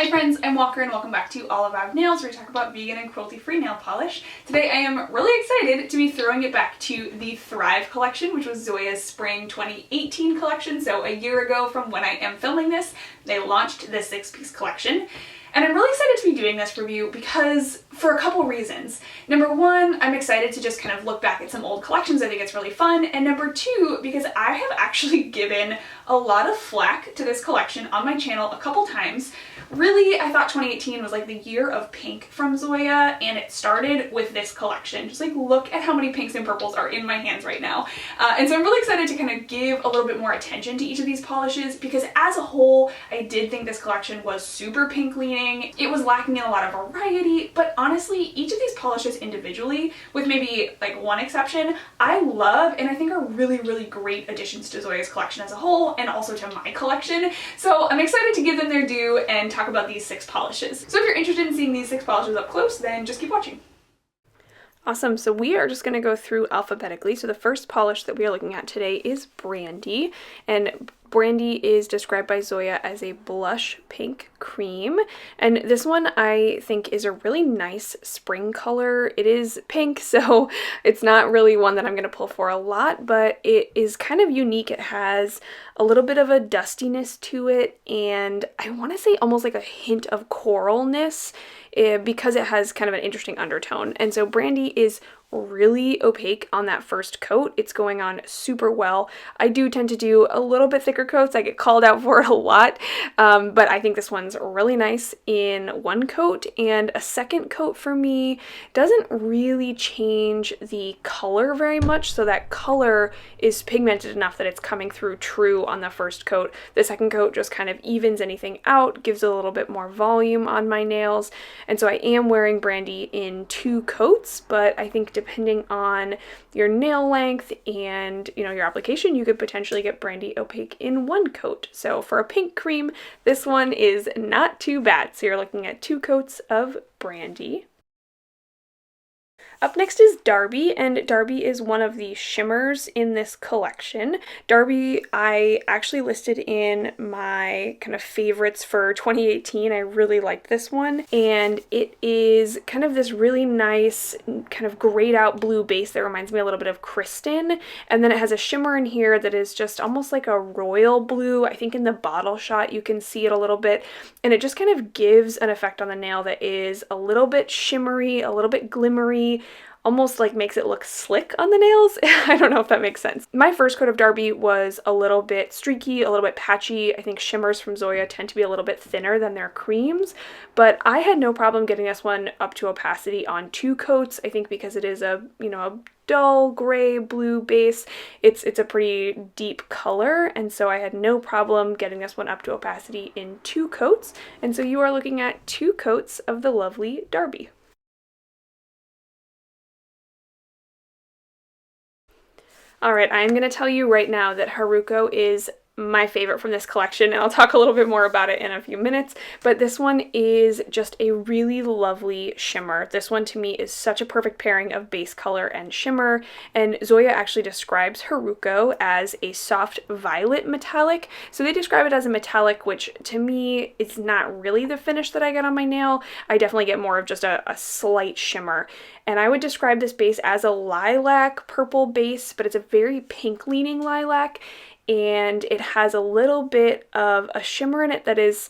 Hi friends, I'm Walker and welcome back to All About Nails, where we talk about vegan and cruelty-free nail polish. Today I am really excited to be throwing it back to the Thrive collection, which was Zoya's Spring 2018 collection. So a year ago from when I am filming this, they launched the 6-piece collection. And I'm really excited to be doing this review because for a couple reasons. Number one, I'm excited to just kind of look back at some old collections. I think it's really fun. And number two, because I have actually given a lot of flack to this collection on my channel a couple times. Really, I thought 2018 was like the year of pink from Zoya, and it started with this collection. Just like look at how many pinks and purples are in my hands right now. And so I'm really excited to kind of give a little bit more attention to each of these polishes because as a whole, I did think this collection was super pink leaning. It was lacking in a lot of variety, but honestly, each of these polishes individually, with maybe like one exception, I love and I think are really, really great additions to Zoya's collection as a whole and also to my collection. So I'm excited to give them their due and talk about these 6 polishes. So if you're interested in seeing these 6 polishes up close, then just keep watching. Awesome, so we are just going to go through alphabetically. So the first polish that we are looking at today is Brandy, and Brandy is described by Zoya as a blush pink cream, and this one I think is a really nice spring color. It is pink, so it's not really one that I'm going to pull for a lot, but it is kind of unique. It has a little bit of a dustiness to it, and I want to say almost like a hint of coralness because it has kind of an interesting undertone. And so Brandy is really opaque on that first coat. It's going on super well. I do tend to do a little bit thicker coats. I get called out for it a lot, but I think this one's really nice in one coat, and a second coat for me doesn't really change the color very much, so that color is pigmented enough that it's coming through true on the first coat. The second coat just kind of evens anything out, gives a little bit more volume on my nails, and so I am wearing Brandy in 2 coats, but I think depending on your nail length and your application, you could potentially get Brandy opaque in 1 coat. So for a pink cream, this one is not too bad. So you're looking at 2 coats of Brandy. Up next is Darby, and Darby is one of the shimmers in this collection. Darby I actually listed in my kind of favorites for 2018. I really liked this one, and it is kind of this really nice kind of grayed out blue base that reminds me a little bit of Kristen, and then it has a shimmer in here that is just almost like a royal blue. I think in the bottle shot you can see it a little bit, and it just kind of gives an effect on the nail that is a little bit shimmery, a little bit glimmery, almost like makes it look slick on the nails. I don't know if that makes sense. My first coat of Darby was a little bit streaky, a little bit patchy. I think shimmers from Zoya tend to be a little bit thinner than their creams, but I had no problem getting this one up to opacity on 2 coats. I think because it is a dull gray blue base, it's a pretty deep color, and so I had no problem getting this one up to opacity in 2 coats, and so you are looking at 2 coats of the lovely Darby. Alright, I'm going to tell you right now that Haruko is my favorite from this collection, and I'll talk a little bit more about it in a few minutes, but this one is just a really lovely shimmer. This one to me is such a perfect pairing of base color and shimmer, and Zoya actually describes Haruko as a soft violet metallic. So they describe it as a metallic, which to me is not really the finish that I get on my nail. I definitely get more of just a slight shimmer. And I would describe this base as a lilac purple base, but it's a very pink leaning lilac, and it has a little bit of a shimmer in it that is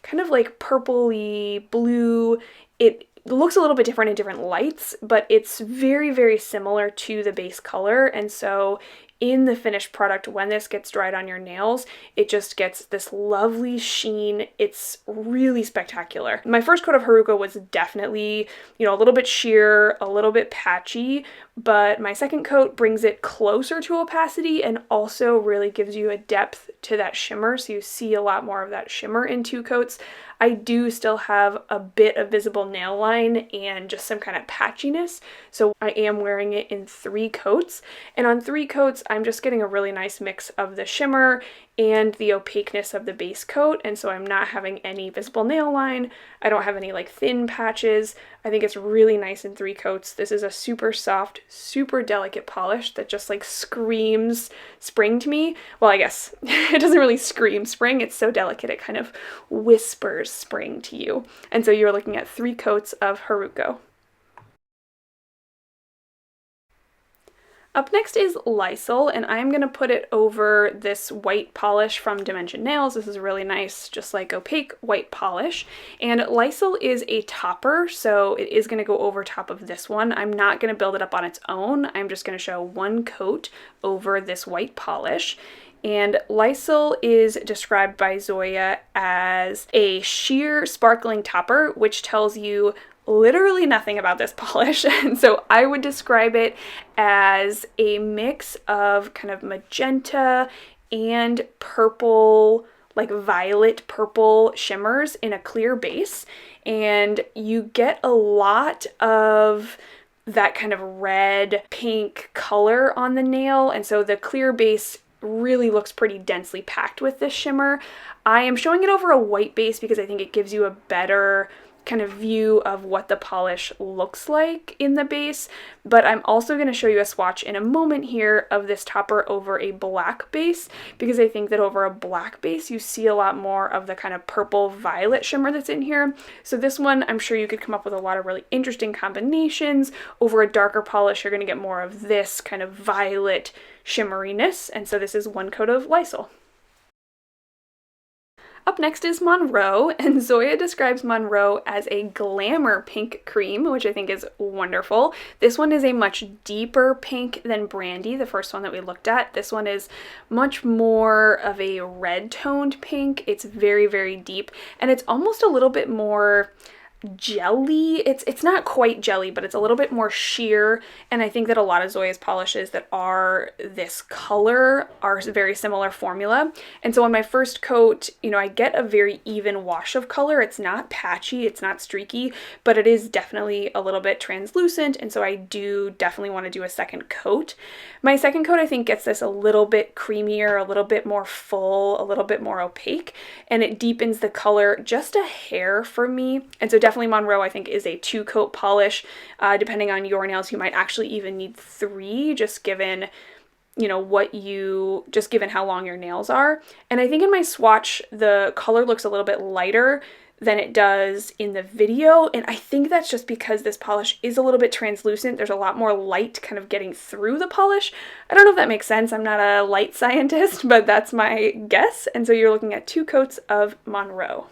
kind of like purpley blue. It looks a little bit different in different lights, but it's very, very similar to the base color, and so in the finished product, when this gets dried on your nails, it just gets this lovely sheen. It's really spectacular. My first coat of Haruko was definitely, a little bit sheer, a little bit patchy, but my second coat brings it closer to opacity and also really gives you a depth to that shimmer, so you see a lot more of that shimmer in 2 coats. I do still have a bit of visible nail line and just some kind of patchiness, so I am wearing it in 3 coats, and on 3 coats I'm just getting a really nice mix of the shimmer and the opaqueness of the base coat, and so I'm not having any visible nail line. I don't have any like thin patches. I think it's really nice in 3 coats. This is a super soft, super delicate polish that just like screams spring to me. Well, I guess it doesn't really scream spring. It's so delicate it kind of whispers spring to you. And so you're looking at 3 coats of Haruko. Up next is Leisel, and I'm going to put it over this white polish from Dimension Nails. This is a really nice, just like opaque white polish. And Leisel is a topper, so it is going to go over top of this one. I'm not going to build it up on its own. I'm just going to show 1 coat over this white polish. And Leisel is described by Zoya as a sheer sparkling topper, which tells you literally nothing about this polish. And so I would describe it as a mix of kind of magenta and purple, like violet purple shimmers in a clear base. And you get a lot of that kind of red pink color on the nail. And so the clear base really looks pretty densely packed with this shimmer. I am showing it over a white base because I think it gives you a better kind of view of what the polish looks like in the base, but I'm also going to show you a swatch in a moment here of this topper over a black base, because I think that over a black base you see a lot more of the kind of purple violet shimmer that's in here. So this one, I'm sure you could come up with a lot of really interesting combinations. Over a darker polish you're going to get more of this kind of violet shimmeriness, and so this is 1 coat of Leisel. Up next is Monroe, and Zoya describes Monroe as a glamour pink cream, which I think is wonderful. This one is a much deeper pink than Brandy, the first one that we looked at. This one is much more of a red toned pink. It's very, very deep, and it's almost a little bit more jelly. It's not quite jelly, but it's a little bit more sheer, and I think that a lot of Zoya's polishes that are this color are very similar formula. And so on my first coat, you know, I get a very even wash of color. It's not patchy, it's not streaky, but it is definitely a little bit translucent, and so I do definitely want to do a second coat. My second coat I think gets this a little bit creamier, a little bit more full, a little bit more opaque, and it deepens the color just a hair for me. And so definitely Monroe I think is a 2 coat polish. Depending on your nails you might actually even need 3, just given, you know, just given how long your nails are. And I think in my swatch the color looks a little bit lighter than it does in the video, and I think that's just because this polish is a little bit translucent. There's a lot more light kind of getting through the polish. I don't know if that makes sense. I'm not a light scientist, but that's my guess. And so you're looking at 2 coats of Monroe.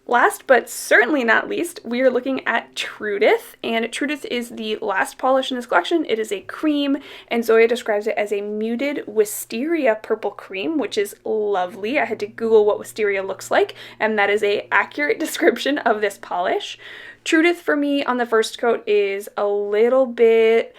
Last but certainly not least, we are looking at Trudith, and Trudith is the last polish in this collection. It is a cream, and Zoya describes it as a muted wisteria purple cream, which is lovely. I had to Google what wisteria looks like, and that is an accurate description of this polish. Trudith for me on the first coat is a little bit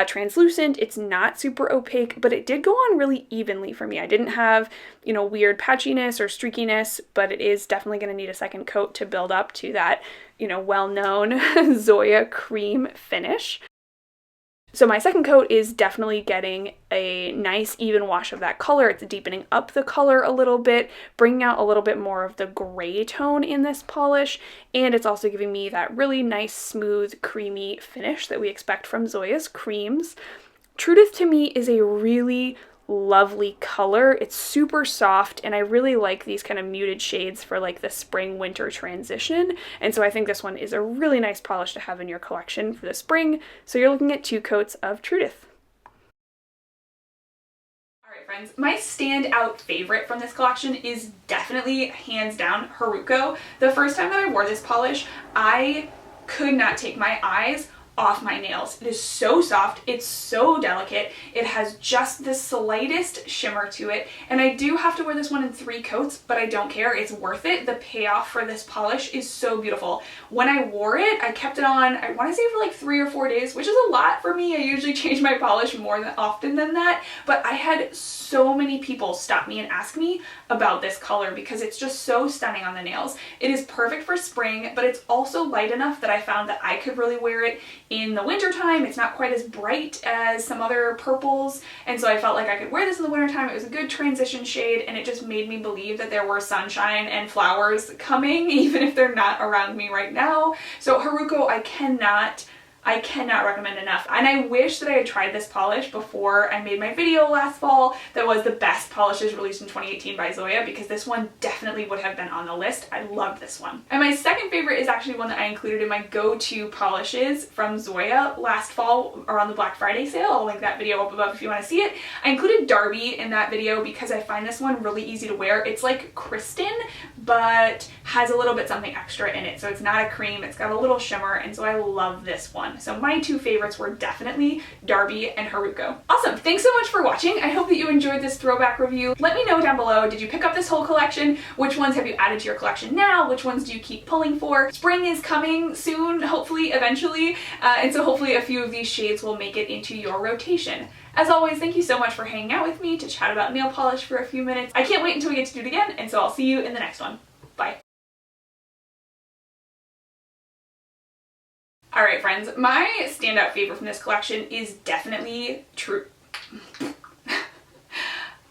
translucent. It's not super opaque, but it did go on really evenly for me. I didn't have, you know, weird patchiness or streakiness, but it is definitely going to need a second coat to build up to that, you know, well-known Zoya cream finish. So my second coat is definitely getting a nice even wash of that color. It's deepening up the color a little bit, bringing out a little bit more of the gray tone in this polish, and it's also giving me that really nice, smooth, creamy finish that we expect from Zoya's creams. Trudith to me is a really lovely color. It's super soft, and I really like these kind of muted shades for like the spring-winter transition, and so I think this one is a really nice polish to have in your collection for the spring. So you're looking at 2 coats of Trudith. Alright friends, my standout favorite from this collection is definitely, hands down, Haruko. The first time that I wore this polish, I could not take my eyes off my nails. It is so soft, it's so delicate, it has just the slightest shimmer to it, and I do have to wear this one in 3 coats, but I don't care, it's worth it. The payoff for this polish is so beautiful. When I wore it, I kept it on, I want to say for like 3 or 4 days, which is a lot for me. I usually change my polish more often than that, but I had so many people stop me and ask me about this color because it's just so stunning on the nails. It is perfect for spring, but it's also light enough that I found that I could really wear it in the wintertime. It's not quite as bright as some other purples, and so I felt like I could wear this in the wintertime. It was a good transition shade, and it just made me believe that there were sunshine and flowers coming, even if they're not around me right now. So Haruko, I cannot recommend enough. And I wish that I had tried this polish before I made my video last fall that was the best polishes released in 2018 by Zoya, because this one definitely would have been on the list. I love this one. And my second favorite is actually one that I included in my go-to polishes from Zoya last fall around the Black Friday sale. I'll link that video up above if you want to see it. I included Darby in that video because I find this one really easy to wear. It's like Kristen, but has a little bit something extra in it. So it's not a cream, it's got a little shimmer, and so I love this one. So my two favorites were definitely Darby and Haruko. Awesome, thanks so much for watching. I hope that you enjoyed this throwback review. Let me know down below, did you pick up this whole collection? Which ones have you added to your collection now? Which ones do you keep pulling for? Spring is coming soon, hopefully, eventually, and so hopefully a few of these shades will make it into your rotation. As always, thank you so much for hanging out with me to chat about nail polish for a few minutes. I can't wait until we get to do it again, and so I'll see you in the next one. Bye. Alright friends, my standout favorite from this collection is definitely Trudith.